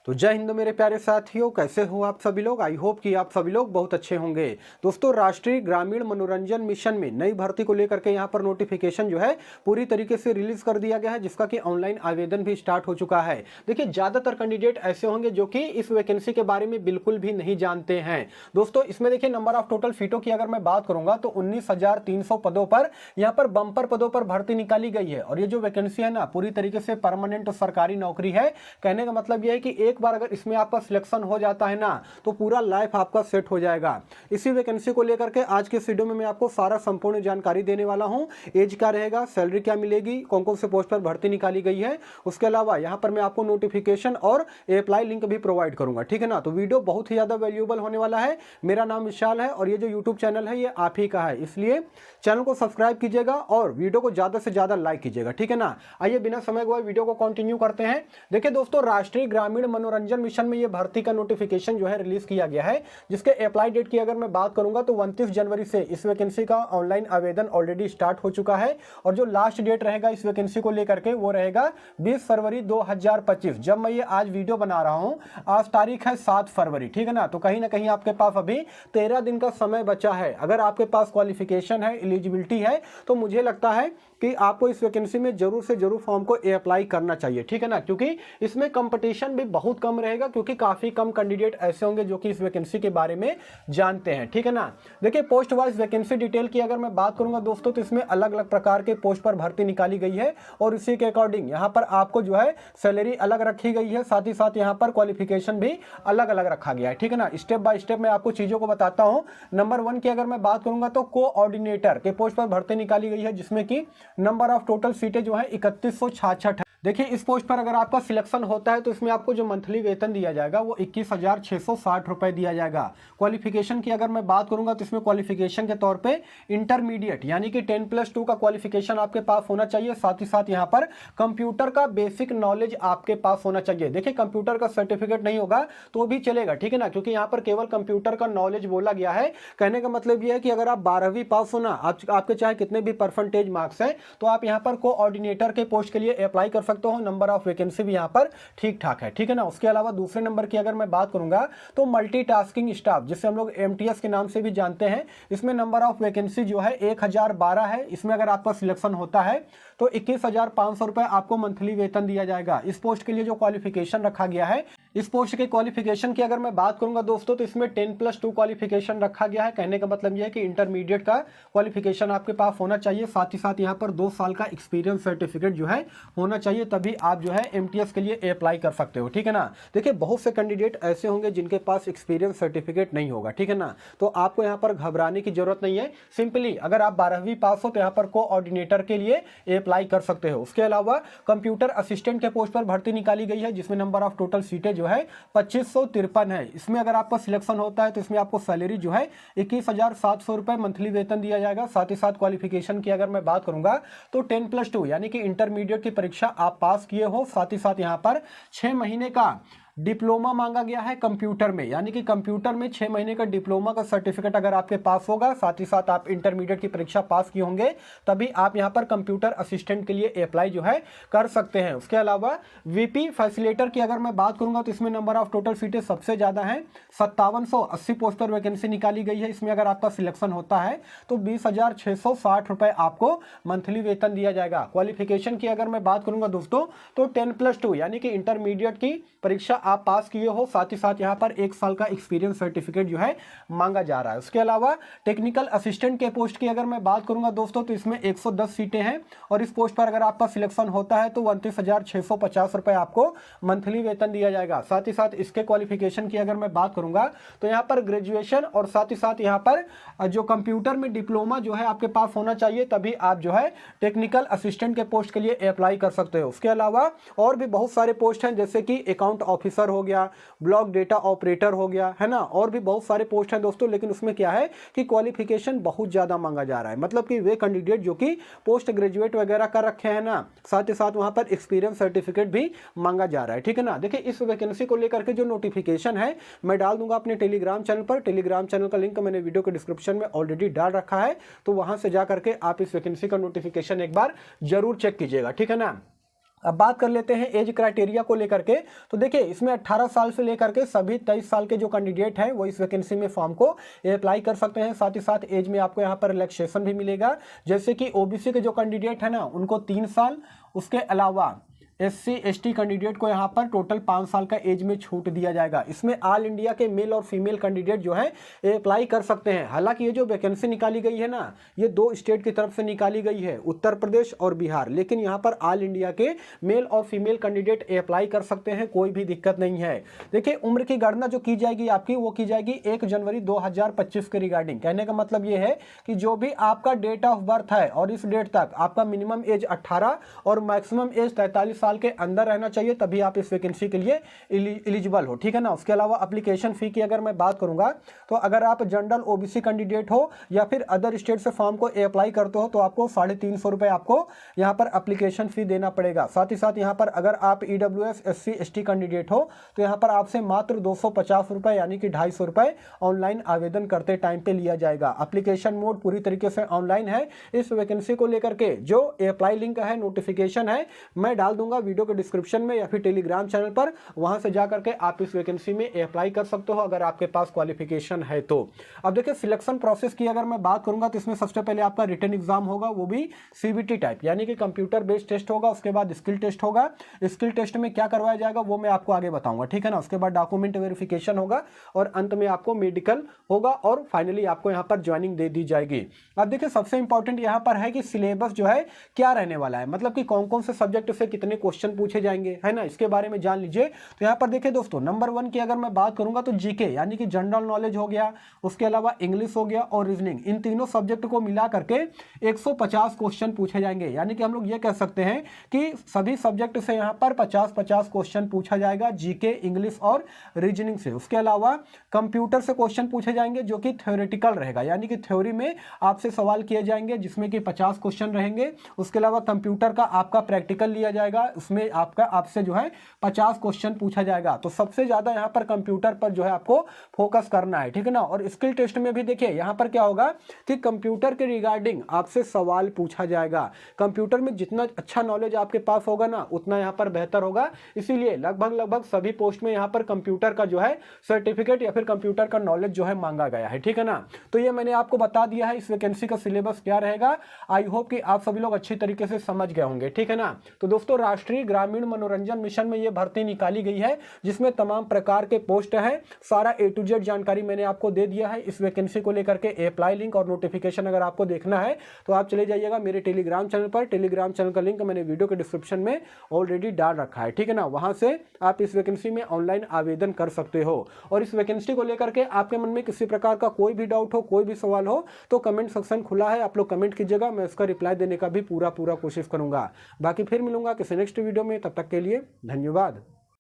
तो जय हिंद मेरे प्यारे साथियों, कैसे हो आप सभी लोग। आई होप कि आप सभी लोग बहुत अच्छे होंगे। दोस्तों, राष्ट्रीय ग्रामीण मनोरंजन मिशन में नई भर्ती को लेकर के यहाँ पर नोटिफिकेशन जो है पूरी तरीके से रिलीज कर दिया गया है, जिसका कि ऑनलाइन आवेदन भी स्टार्ट हो चुका है। देखिए, ज्यादातर कैंडिडेट ऐसे होंगे जो कि इस वैकेंसी के बारे में बिल्कुल भी नहीं जानते हैं। दोस्तों, इसमें देखिए नंबर ऑफ टोटल सीटों की अगर मैं बात करूंगा तो 19,300 पदों पर यहाँ पर बम्पर पदों पर भर्ती निकाली गई है। और ये जो वैकेंसी है ना, पूरी तरीके से परमानेंट सरकारी नौकरी है। कहने का मतलब यह है कि एक बार अगर इसमें आपका सिलेक्शन हो जाता है ना, तो पूरा लाइफ आपका सेट हो जाएगा। इसी वैकेंसी को लेकर के आज के वीडियो में मैं आपको सारा संपूर्ण जानकारी देने वाला हूं। एज क्या रहेगा, सैलरी क्या मिलेगी, कौन कौन से पोस्ट पर भर्ती निकाली गई है, उसके अलावा यहां पर मैं आपको नोटिफिकेशन और अप्लाई लिंक भी प्रोवाइड करूंगा। ठीक है ना। तो वीडियो बहुत ही ज्यादा वैल्यूएबल होने वाला है। मेरा नाम विशाल है और ये जो यूट्यूब चैनल है ये आप ही का है, इसलिए चैनल को सब्सक्राइब कीजिएगा और वीडियो को ज्यादा से ज्यादा लाइक कीजिएगा। ठीक है ना। आइए बिना समय गवाए वीडियो को कंटिन्यू करते हैं। देखिए दोस्तों, राष्ट्रीय ग्रामीण मनोरंजन मिशन में ये भर्ती का नोटिफिकेशन जो है रिलीज किया गया है, जिसके अप्लाई डेट की अगर मैं बात करूंगा तो 29 जनवरी से इस वैकेंसी का ऑनलाइन आवेदन ऑलरेडी स्टार्ट हो चुका है। और जो लास्ट डेट रहेगा इस वैकेंसी को लेकर के वो रहेगा 20 फरवरी 2025। जब मैं ये आज वीडियो बना रहा हूं, आज तारीख है 7 फरवरी। ठीक है ना। तो कहीं ना कहीं आपके पास अभी 13 दिन का समय बचा है। अगर आपके पास क्वालिफिकेशन है, एलिजिबिलिटी है, तो मुझे लगता है कि आपको इस वैकेंसी में जरूर से जरूर फॉर्म को अप्लाई करना चाहिए। ठीक है ना। क्योंकि इसमें कंपटीशन भी बहुत कम रहेगा, क्योंकि काफी कम कैंडिडेट ऐसे होंगे जो कि इस वैकेंसी के बारे में जानते हैं। ठीक है ना। देखिए, पोस्ट वाइज वैकेंसी डिटेल की अगर मैं बात करूंगा दोस्तों, तो इसमें अलग अलग प्रकार के पोस्ट पर भर्ती निकाली गई है और इसी के अकॉर्डिंग यहाँ पर आपको जो है सैलरी अलग रखी गई है, साथ ही साथ यहाँ पर क्वालिफिकेशन भी अलग अलग रखा गया है। ठीक है ना। स्टेप बाय स्टेप मैं आपको चीजों को बताता हूँ। नंबर 1 की अगर मैं बात करूंगा तो कोऑर्डिनेटर के पोस्ट पर भर्ती निकाली गई है, जिसमें की नंबर ऑफ टोटल सीटें जो है 3166 है। देखिए, इस पोस्ट पर अगर आपका सिलेक्शन होता है तो इसमें आपको जो मंथली वेतन दिया जाएगा वो 21,660 रुपए दिया जाएगा। क्वालिफिकेशन की अगर मैं बात करूंगा तो इसमें क्वालिफिकेशन के तौर पे इंटरमीडिएट यानी कि 10+2 का क्वालिफिकेशन आपके पास होना चाहिए। साथ ही साथ यहाँ पर कंप्यूटर का बेसिक नॉलेज आपके पास होना चाहिए। देखिए, कंप्यूटर का सर्टिफिकेट नहीं होगा तो भी चलेगा। ठीक है ना। क्योंकि यहाँ पर केवल कंप्यूटर का नॉलेज बोला गया है। कहने का मतलब यह है कि अगर आप 12वीं पास हो ना, आपके चाहे कितने भी परसेंटेज मार्क्स हैं, तो आप यहाँ पर कोऑर्डिनेटर के पोस्ट के लिए अप्लाई कर सकते हो। नंबर ऑफ वैकेंसी भी यहाँ पर ठीक ठाक है। ठीक है ना। उसके अलावा दूसरे नंबर की अगर मैं बात करूंगा तो मल्टीटास्किंग स्टाफ, जिसे हम लोग एमटीएस के नाम से भी जानते हैं, इसमें नंबर ऑफ वैकेंसी जो है 1012 है। इसमें अगर आपका सिलेक्शन होता है तो 21,500 रुपए आपको मंथली वेतन दिया जाएगा। इस पोस्ट के लिए जो क्वालिफिकेशन रखा गया है, इस पोस्ट के क्वालिफिकेशन की अगर मैं बात करूंगा दोस्तों, तो इसमें 10+2 क्वालिफिकेशन रखा गया है। कहने का मतलब यह है कि इंटरमीडिएट का क्वालिफिकेशन आपके पास होना चाहिए। साथ ही साथ यहाँ पर 2 साल का एक्सपीरियंस सर्टिफिकेट जो है होना चाहिए, तभी आप जो है एमटीएस के लिए अप्लाई कर सकते हो। ठीक है ना। देखिए, बहुत से कैंडिडेट ऐसे होंगे जिनके पास एक्सपीरियंस सर्टिफिकेट नहीं होगा। ठीक है ना। तो आपको यहाँ पर घबराने की जरूरत नहीं है। सिंपली अगर आप 12वीं पास हो तो यहाँ पर कोऑर्डिनेटर के लिए अप्लाई कर सकते हो। उसके अलावा कंप्यूटर असिस्टेंट के पोस्ट पर भर्ती निकाली गई है, जिसमें नंबर ऑफ टोटल सीटें जो है 2553 है। इसमें अगर आपका सिलेक्शन होता है तो इसमें आपको सैलरी जो है 21,700 रुपए मंथली वेतन दिया जाएगा। साथ ही साथ क्वालिफिकेशन की अगर मैं बात करूंगा तो 10+2 यानी कि इंटरमीडिएट की परीक्षा आप पास किए हो। साथ ही साथ यहाँ पर 6 महीने का डिप्लोमा मांगा गया है कंप्यूटर में, यानी कि कंप्यूटर में 6 महीने का डिप्लोमा का सर्टिफिकेट अगर आपके पास होगा, साथ ही साथ आप इंटरमीडिएट की परीक्षा पास किए होंगे, तभी आप यहां पर कंप्यूटर असिस्टेंट के लिए अप्लाई जो है कर सकते हैं। उसके अलावा वीपी फैसिलेटर की अगर मैं बात करूंगा तो इसमें नंबर ऑफ टोटल सीटें सबसे ज्यादा है, 5780 पोस्ट पर वैकेंसी निकाली गई है। इसमें अगर आपका सिलेक्शन होता है तो 20,660 रुपए आपको मंथली वेतन दिया जाएगा। क्वालिफिकेशन की अगर मैं बात करूंगा दोस्तों तो 10+2 यानी कि इंटरमीडिएट की परीक्षा आप पास किए हो। साथ ही साथ यहां पर 1 साल का एक्सपीरियंस सर्टिफिकेट जो है मांगा जा रहा है। उसके अलावा टेक्निकल असिस्टेंट के पोस्ट की अगर मैं बात करूंगा दोस्तों तो इसमें 110 सीटें हैं और इस पोस्ट पर अगर आपका सिलेक्शन होता है तो 29,650 रुपए आपको मंथली वेतन दिया जाएगा। साथ ही साथ इसके क्वालिफिकेशन की अगर मैं बात करूंगा तो यहां पर ग्रेजुएशन और साथ ही साथ यहां पर जो कंप्यूटर में डिप्लोमा जो है आपके पास होना चाहिए, तभी आप जो है टेक्निकल असिस्टेंट के पोस्ट के लिए अप्लाई कर सकते हो। उसके अलावा और भी बहुत सारे पोस्ट हैं, जैसे कि अकाउंट ऑफिसर हो गया, ब्लॉक डेटा ऑपरेटर हो गया, है ना, और भी बहुत सारे पोस्ट हैं दोस्तों। लेकिन उसमें क्या है कि क्वालिफिकेशन बहुत ज्यादा मांगा जा रहा है, मतलब कि वे कैंडिडेट जो कि पोस्ट ग्रेजुएट वगैरह कर रखे हैं ना, साथ ही साथ वहां पर एक्सपीरियंस सर्टिफिकेट भी मांगा जा रहा है। ठीक है ना। देखिए, इस वैकेंसी को लेकर के जो नोटिफिकेशन है मैं डाल दूंगा अपने टेलीग्राम चैनल पर। टेलीग्राम चैनल का लिंक मैंने वीडियो के डिस्क्रिप्शन में ऑलरेडी डाल रखा है, तो वहां से जाकर के आप इस वैकेंसी का नोटिफिकेशन एक बार जरूर चेक कीजिएगा। ठीक है ना। अब बात कर लेते हैं एज क्राइटेरिया को लेकर के। तो देखिए इसमें 18 साल से लेकर के सभी 23 साल के जो कैंडिडेट हैं वो इस वैकेंसी में फॉर्म को अप्लाई कर सकते हैं। साथ ही साथ एज में आपको यहाँ पर रिलैक्सेशन भी मिलेगा, जैसे कि ओबीसी के जो कैंडिडेट है ना उनको 3 साल, उसके अलावा SC ST कैंडिडेट को यहाँ पर टोटल 5 साल का एज में छूट दिया जाएगा। इसमें ऑल इंडिया के मेल और फीमेल कैंडिडेट जो है अप्लाई कर सकते हैं। हालांकि ये जो वैकेंसी निकाली गई है ना, ये 2 स्टेट की तरफ से निकाली गई है, उत्तर प्रदेश और बिहार, लेकिन यहाँ पर ऑल इंडिया के मेल और फीमेल कैंडिडेट अप्लाई कर सकते हैं, कोई भी दिक्कत नहीं है। देखिए उम्र की गणना जो की जाएगी आपकी, वो की जाएगी 1 जनवरी 2025 के रिगार्डिंग। कहने का मतलब ये है कि जो भी आपका डेट ऑफ बर्थ है और इस डेट तक आपका मिनिमम एज 18 और मैक्सिमम एज 43 साल के अंदर रहना चाहिए, तभी आप इस वैकेंसी के लिए एलिजिबल हो, ठीक है ना। उसके अलावा एप्लीकेशन फी की अगर मैं बात करूंगा, तो अगर आप जनरल ओबीसी कैंडिडेट हो या फिर अदर स्टेट से फॉर्म को अप्लाई करते हो तो आपको 350 रुपये आपको यहाँ पर एप्लीकेशन फी देना पड़ेगा। साथ ही साथ यहाँ पर अगर आप EWS SC ST कैंडिडेट हो तो यहाँ पर आपसे मात्र 250 रुपये यानी कि 250 रुपये ऑनलाइन आवेदन करते टाइम पे लिया जाएगा। एप्लीकेशन मोड पूरी तरीके से ऑनलाइन है। इस वैकेंसी को लेकर के जो अप्लाई लिंक है, नोटिफिकेशन है, मैं डाल दूंगा वीडियो के डिस्क्रिप्शन में या फिर टेलीग्राम चैनल पर, वहां से जाकर के आप इस वैकेंसी में अप्लाई कर सकते हो अगर आपके पास क्वालिफिकेशन है तो। अब देखिए सिलेक्शन प्रोसेस की अगर मैं बात करूंगा तो इसमें सबसे पहले आपका रिटन एग्जाम होगा, वो भी CBT टाइप यानी कि कंप्यूटर बेस्ड टेस्ट होगा। उसके बाद स्किल टेस्ट होगा। स्किल टेस्ट में क्या करवाया जाएगा वो मैं आपको आगे बताऊंगा, ठीक है ना। उसके बाद डॉक्यूमेंट वेरिफिकेशन होगा और अंत में आपको मेडिकल होगा और फाइनली आपको यहाँ पर ज्वाइनिंग दे दी जाएगी। अब देखिए सबसे इंपॉर्टेंट यहाँ पर है कि सिलेबस जो है क्या रहने वाला है, मतलब कि कौन कौन से सब्जेक्ट से कितने क्वेश्चन पूछे जाएंगे, है ना, इसके बारे में जान लीजिए। तो यहाँ पर देखिए दोस्तों, नंबर 1 की अगर मैं बात करूंगा तो जीके यानी कि जनरल नॉलेज हो गया, उसके अलावा इंग्लिश हो गया और रीजनिंग, इन तीनों सब्जेक्ट को मिला करके 150 क्वेश्चन पूछे जाएंगे। यानी कि हम लोग ये कह सकते हैं कि सभी सब्जेक्ट से यहाँ पर 50-50 क्वेश्चन पूछा जाएगा, जीके, इंग्लिश और रीजनिंग से। उसके अलावा कंप्यूटर से क्वेश्चन पूछे जाएंगे जो कि थ्योरेटिकल रहेगा, यानी कि थ्योरी में आपसे सवाल किए जाएंगे जिसमें कि 50 क्वेश्चन रहेंगे। उसके अलावा कंप्यूटर का आपका प्रैक्टिकल लिया जाएगा, उसमें आपसे जो है 50 क्वेश्चन पूछा जाएगा। तो सबसे ज्यादा यहाँ पर कंप्यूटर पर जो है आपको फोकस करना है, ठीक है ना। और स्किल टेस्ट में भी देखिए यहाँ पर क्या होगा कि कंप्यूटर के रिगार्डिंग आपसे सवाल पूछा जाएगा। कंप्यूटर में जितना अच्छा नॉलेज आपके पास होगा ना, उतना यहाँ पर बेहतर होगा। इसीलिए लगभग सभी पोस्ट में यहाँ पर कंप्यूटर का जो है सर्टिफिकेट या फिर कंप्यूटर का नॉलेज जो है मांगा गया है, ठीक है ना। तो ये मैंने आपको बता दिया है इस वैकेंसी का सिलेबस क्या रहेगा। आई होप कि आप सभी लोग अच्छी तरीके से समझ गए होंगे, ठीक है ना। तो दोस्तों राष्ट्रीय ग्रामीण मनोरंजन मिशन में ये भर्ती निकाली गई है जिसमें तमाम प्रकार के पोस्ट है। सारा A to Z जानकारी मैंने आपको दे दिया है। इस वैकेंसी को लेकर के अप्लाई लिंक और नोटिफिकेशन अगर आपको देखना है तो आप चले जाइएगा मेरे टेलीग्राम चैनल पर। टेलीग्राम चैनल का लिंक मैंने वीडियो के डिस्क्रिप्शन में ऑलरेडी डाल रखा है, ठीक है ना। वहां से आप इस वैकेंसी में ऑनलाइन आवेदन कर सकते हो। और इस वैकेंसी को लेकर के आपके मन में किसी प्रकार का कोई भी डाउट हो, कोई भी सवाल हो तो कमेंट सेक्शन खुला है, आप लोग कमेंट कीजिएगा, मैं उसका रिप्लाई देने का भी पूरा कोशिश करूंगा। बाकी फिर मिलूंगा किसी नेक्स्ट वीडियो में, तब तक के लिए धन्यवाद।